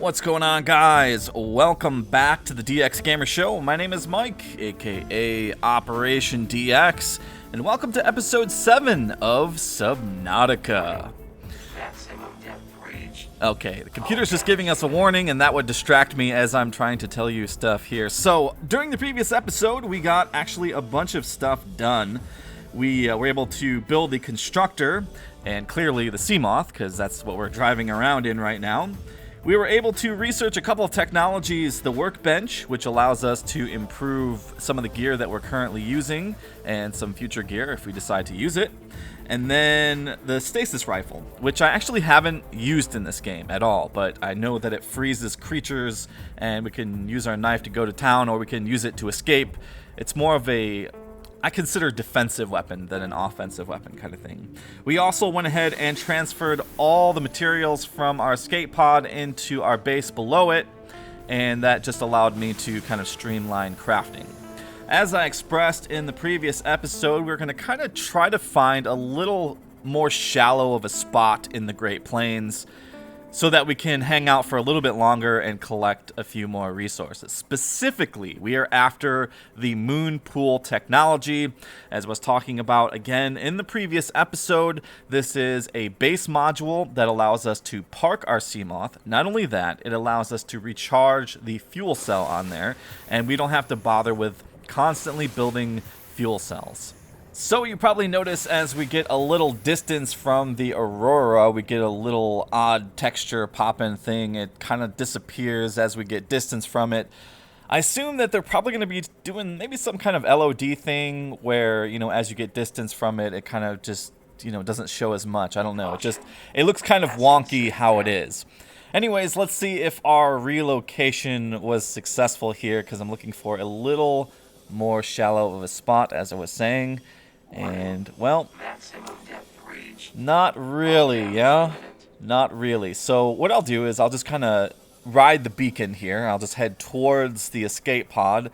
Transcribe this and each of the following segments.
What's going on, guys? Welcome back to the DX Gamer Show. My name is Mike, aka Operation DX, and welcome to episode 7 of Subnautica. Okay, the computer's just giving us a warning, and that would distract me as I'm trying to tell you stuff here. So, during the previous episode, we got actually a bunch of stuff done. We were able to build the constructor, and clearly the Seamoth, because that's what we're driving around in right now. We were able to research a couple of technologies, the workbench, which allows us to improve some of the gear that we're currently using, and some future gear if we decide to use it. And then the stasis rifle, which I actually haven't used in this game at all, but I know that it freezes creatures, and we can use our knife to go to town, or we can use it to escape. It's more of a, I consider, defensive weapon than an offensive weapon kind of thing. We also went ahead and transferred all the materials from our escape pod into our base below it, and that just allowed me to kind of streamline crafting. As I expressed in the previous episode, we're going to kind of try to find a little more shallow of a spot in the Great Plains so that we can hang out for a little bit longer and collect a few more resources. Specifically, we are after the moon pool technology. As I was talking about again in the previous episode, this is a base module that allows us to park our Seamoth. Not only that, it allows us to recharge the fuel cell on there, and we don't have to bother with constantly building fuel cells. So you probably notice as we get a little distance from the aurora, we get a little odd texture pop-in thing. It kind of disappears as we get distance from it. I assume that they're probably going to be doing maybe some kind of LOD thing where, you know, as you get distance from it, it kind of just, you know, doesn't show as much. I don't know. It looks kind of wonky how it is. Anyways, let's see if our relocation was successful here, because I'm looking for a little more shallow of a spot, as I was saying. And, well, not really, yeah? Not really. So what I'll do is I'll just kind of ride the beacon here. I'll just head towards the escape pod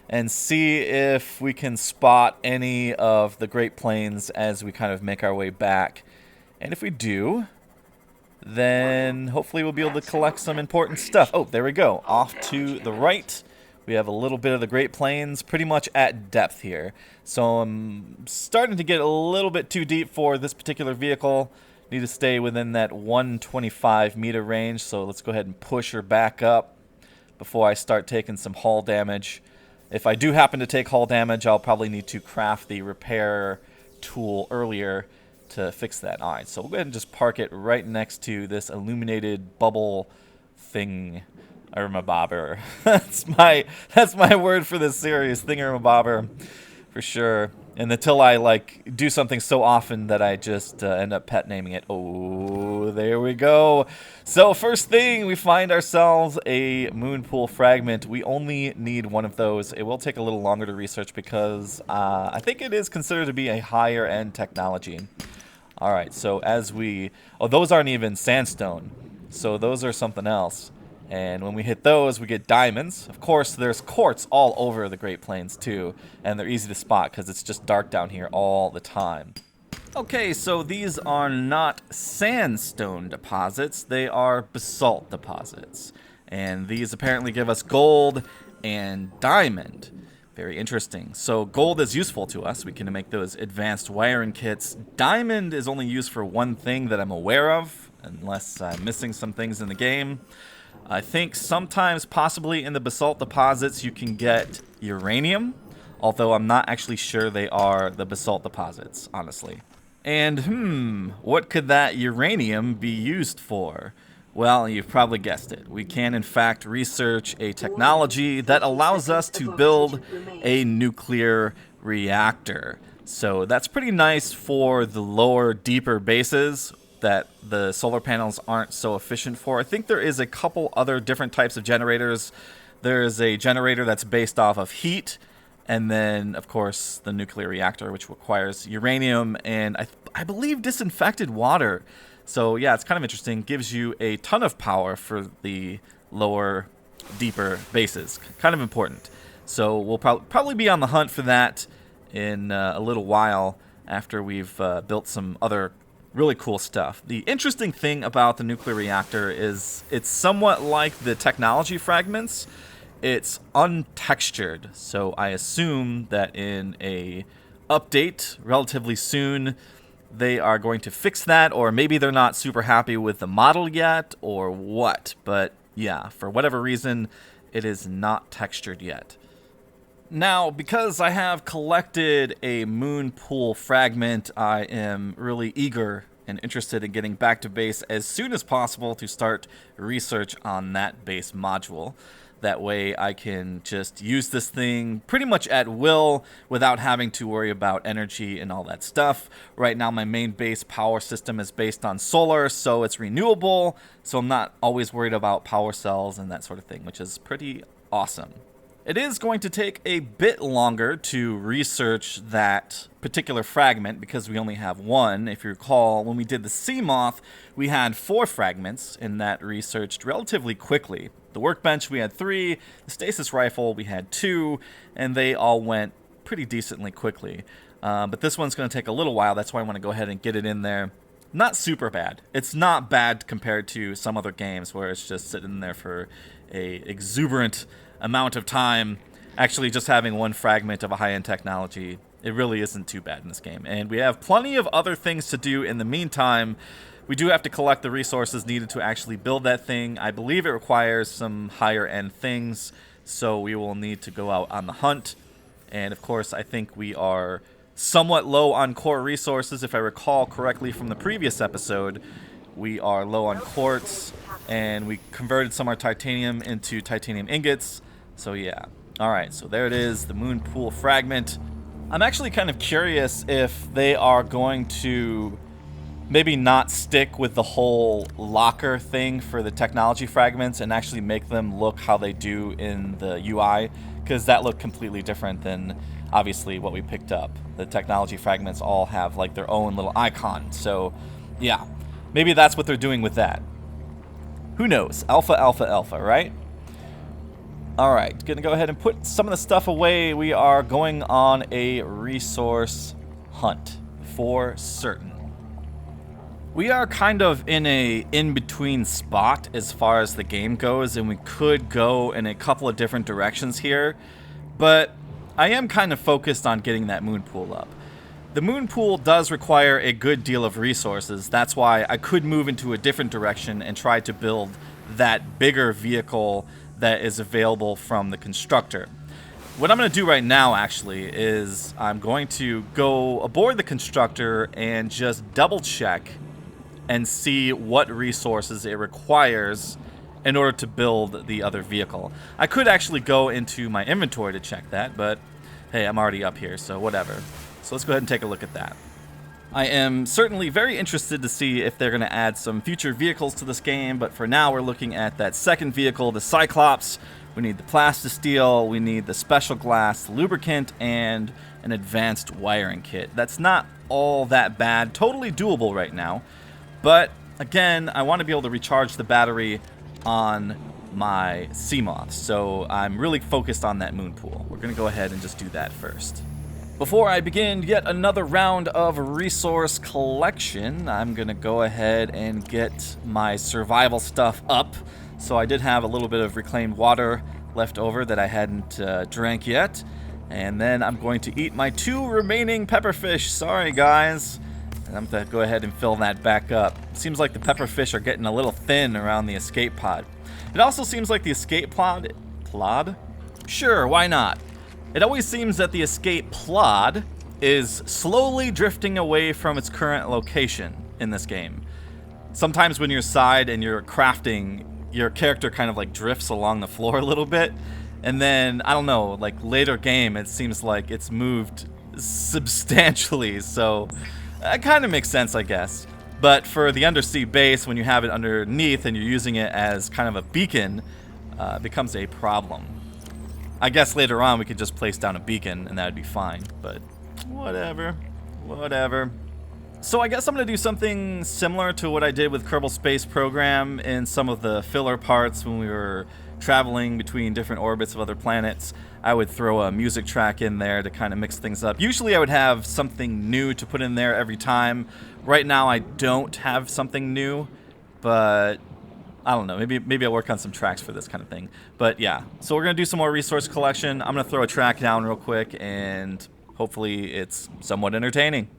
and see if we can spot any of the Great Plains as we kind of make our way back. And if we do, then hopefully we'll be able to collect some important stuff. Oh, there we go. Off to the right, we have a little bit of the Great Plains, pretty much at depth here. So I'm starting to get a little bit too deep for this particular vehicle. Need to stay within that 125 meter range, so let's go ahead and push her back up before I start taking some hull damage. If I do happen to take hull damage, I'll probably need to craft the repair tool earlier to fix that. Alright, so we'll go ahead and just park it right next to this illuminated bubble thing. Thingamabobber. That's my word for this series, thingamabobber, for sure. And until I do something so often that I just end up pet naming it. Oh, there we go. So first thing, we find ourselves a moon pool fragment. We only need one of those. It will take a little longer to research because I think it is considered to be a higher end technology. All right, so those aren't even sandstone, so those are something else. And when we hit those, we get diamonds. Of course, there's quartz all over the Great Plains too, and they're easy to spot because it's just dark down here all the time. Okay, so these are not sandstone deposits, they are basalt deposits. And these apparently give us gold and diamond. Very interesting. So gold is useful to us. We can make those advanced wiring kits. Diamond is only used for one thing that I'm aware of, unless I'm missing some things in the game. I think sometimes, possibly in the basalt deposits, you can get uranium, although I'm not actually sure they are the basalt deposits, honestly. And, what could that uranium be used for? Well, you've probably guessed it. We can, in fact, research a technology that allows us to build a nuclear reactor. So that's pretty nice for the lower, deeper bases that the solar panels aren't so efficient for. I think there is a couple other different types of generators. There is a generator that's based off of heat, and then, of course, the nuclear reactor, which requires uranium and I believe disinfected water. So yeah, it's kind of interesting. Gives you a ton of power for the lower, deeper bases. Kind of important. So we'll probably be on the hunt for that in a little while after we've built some other Really cool stuff. The interesting thing about the nuclear reactor is it's somewhat like the technology fragments. It's untextured, so I assume that in a update relatively soon they are going to fix that, or maybe they're not super happy with the model yet, or what. But yeah, for whatever reason, it is not textured yet. Now, because I have collected a moon pool fragment, I am really eager and interested in getting back to base as soon as possible to start research on that base module. That way I can just use this thing pretty much at will without having to worry about energy and all that stuff. Right now my main base power system is based on solar, so it's renewable, so I'm not always worried about power cells and that sort of thing, which is pretty awesome. It is going to take a bit longer to research that particular fragment because we only have one. If you recall, when we did the sea moth, we had 4 fragments, and that researched relatively quickly. The workbench, we had 3. The stasis rifle, we had 2, and they all went pretty decently quickly. But this one's going to take a little while. That's why I want to go ahead and get it in there. Not super bad. It's not bad compared to some other games where it's just sitting there for a exuberant amount of time. Actually, just having one fragment of a high-end technology, it really isn't too bad in this game. And we have plenty of other things to do in the meantime. We do have to collect the resources needed to actually build that thing. I believe it requires some higher-end things, so we will need to go out on the hunt. And of course, I think we are somewhat low on core resources. If I recall correctly from the previous episode, we are low on quartz, and we converted some of our titanium into titanium ingots. So yeah. Alright, so there it is, the moon pool fragment. I'm actually kind of curious if they are going to maybe not stick with the whole locker thing for the technology fragments and actually make them look how they do in the UI, because that looked completely different than obviously what we picked up. The technology fragments all have like their own little icon, so yeah, maybe that's what they're doing with that. Who knows? Alpha, alpha, alpha, right? Alright, gonna go ahead and put some of the stuff away. We are going on a resource hunt for certain. We are kind of in a in-between spot as far as the game goes, and we could go in a couple of different directions here, but I am kind of focused on getting that moon pool up. The moon pool does require a good deal of resources. That's why I could move into a different direction and try to build that bigger vehicle that is available from the constructor. What I'm going to do right now actually is I'm going to go aboard the constructor and just double check and see what resources it requires in order to build the other vehicle. I could actually go into my inventory to check that, but hey, I'm already up here, so whatever. So let's go ahead and take a look at that. I am certainly very interested to see if they're going to add some future vehicles to this game, but for now we're looking at that second vehicle, the Cyclops. We need the plastisteel, we need the special glass, the lubricant, and an advanced wiring kit. That's not all that bad, totally doable right now, but again, I want to be able to recharge the battery on my Seamoth, so I'm really focused on that moon pool. We're going to go ahead and just do that first. Before I begin yet another round of resource collection, I'm going to go ahead and get my survival stuff up. So I did have a little bit of reclaimed water left over that I hadn't drank yet. And then I'm going to eat my 2 remaining pepperfish. Sorry, guys. And I'm going to go ahead and fill that back up. It seems like the pepperfish are getting a little thin around the escape pod. It also seems like the escape pod... Plod? Sure, why not? It always seems that the escape pod is slowly drifting away from its current location in this game. Sometimes when you're side and you're crafting, your character kind of like drifts along the floor a little bit. And then, I don't know, like later game, it seems like it's moved substantially. So that kind of makes sense, I guess. But for the undersea base, when you have it underneath and you're using it as kind of a beacon, it becomes a problem. I guess later on we could just place down a beacon and that would be fine, but whatever. So I guess I'm going to do something similar to what I did with Kerbal Space Program in some of the filler parts when we were traveling between different orbits of other planets, I would throw a music track in there to kind of mix things up. Usually I would have something new to put in there every time. Right now I don't have something new, but I don't know. Maybe I'll work on some tracks for this kind of thing. But yeah, so we're going to do some more resource collection. I'm going to throw a track down real quick, and hopefully it's somewhat entertaining.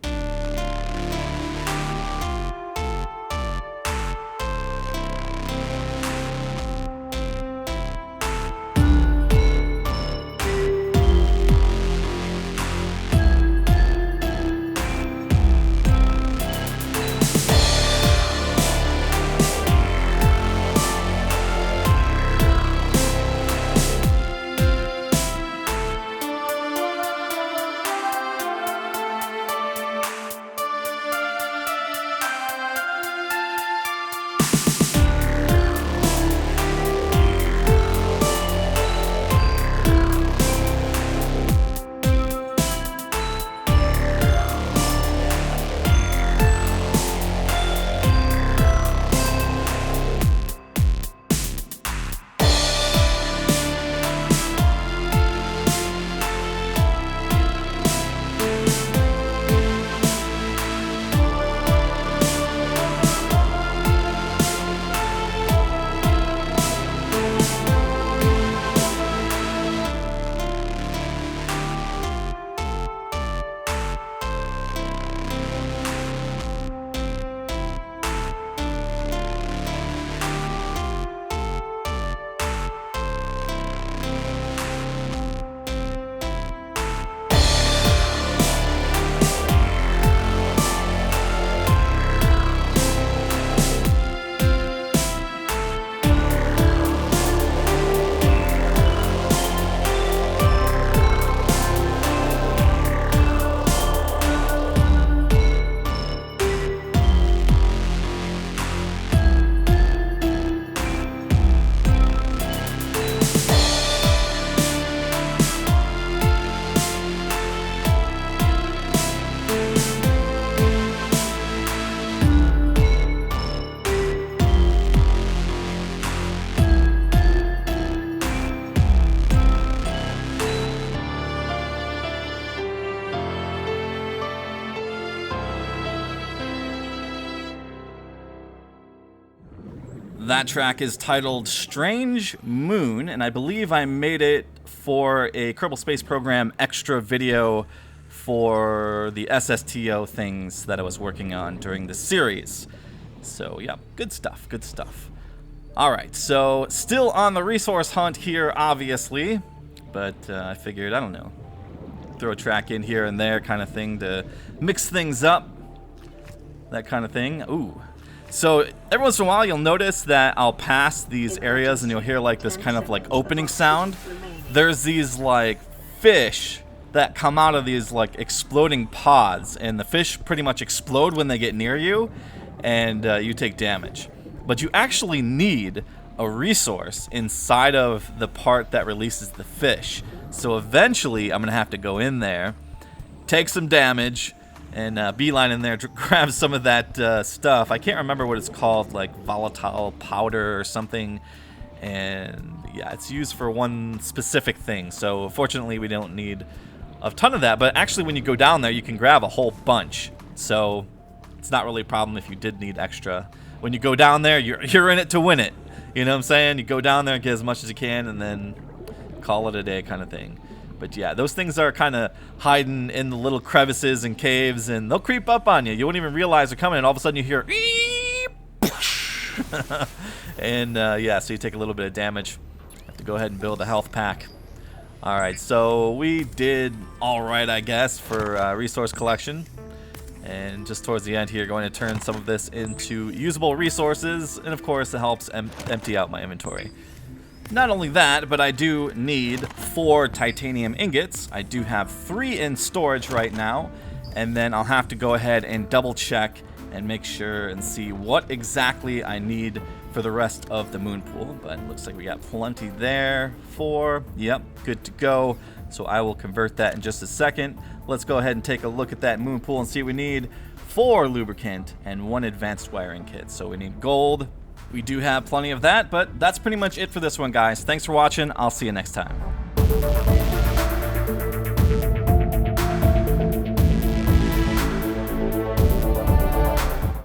That track is titled Strange Moon, and I believe I made it for a Kerbal Space Program extra video for the SSTO things that I was working on during the series. So yeah, good stuff, good stuff. Alright, so still on the resource hunt here, obviously, but I figured, I don't know, throw a track in here and there kind of thing to mix things up, that kind of thing. Ooh. So every once in a while you'll notice that I'll pass these areas and you'll hear like this kind of like opening sound. There's these like fish that come out of these like exploding pods, and the fish pretty much explode when they get near you, and you take damage. But you actually need a resource inside of the part that releases the fish. So eventually I'm gonna have to go in there, take some damage, and beeline in there to grab some of that stuff. I can't remember what it's called, like volatile powder or something. And yeah, it's used for one specific thing. So fortunately we don't need a ton of that. But actually when you go down there, you can grab a whole bunch. So it's not really a problem if you did need extra. When you go down there, you're in it to win it. You know what I'm saying? You go down there and get as much as you can and then call it a day kind of thing. But yeah, those things are kind of hiding in the little crevices and caves, and they'll creep up on you. You won't even realize they're coming, and all of a sudden you hear and yeah, so you take a little bit of damage. Have to go ahead and build a health pack. Alright, so we did alright, I guess, for resource collection. And just towards the end here, going to turn some of this into usable resources, and of course it helps empty out my inventory. Not only that, but I do need 4 titanium ingots. I do have 3 in storage right now, and then I'll have to go ahead and double check and make sure and see what exactly I need for the rest of the moon pool. But it looks like we got plenty there. 4, yep, good to go. So I will convert that in just a second. Let's go ahead and take a look at that moon pool and see what we need. 4 lubricant and 1 advanced wiring kit. So we need gold, we do have plenty of that, but that's pretty much it for this one, guys. Thanks for watching. I'll see you next time.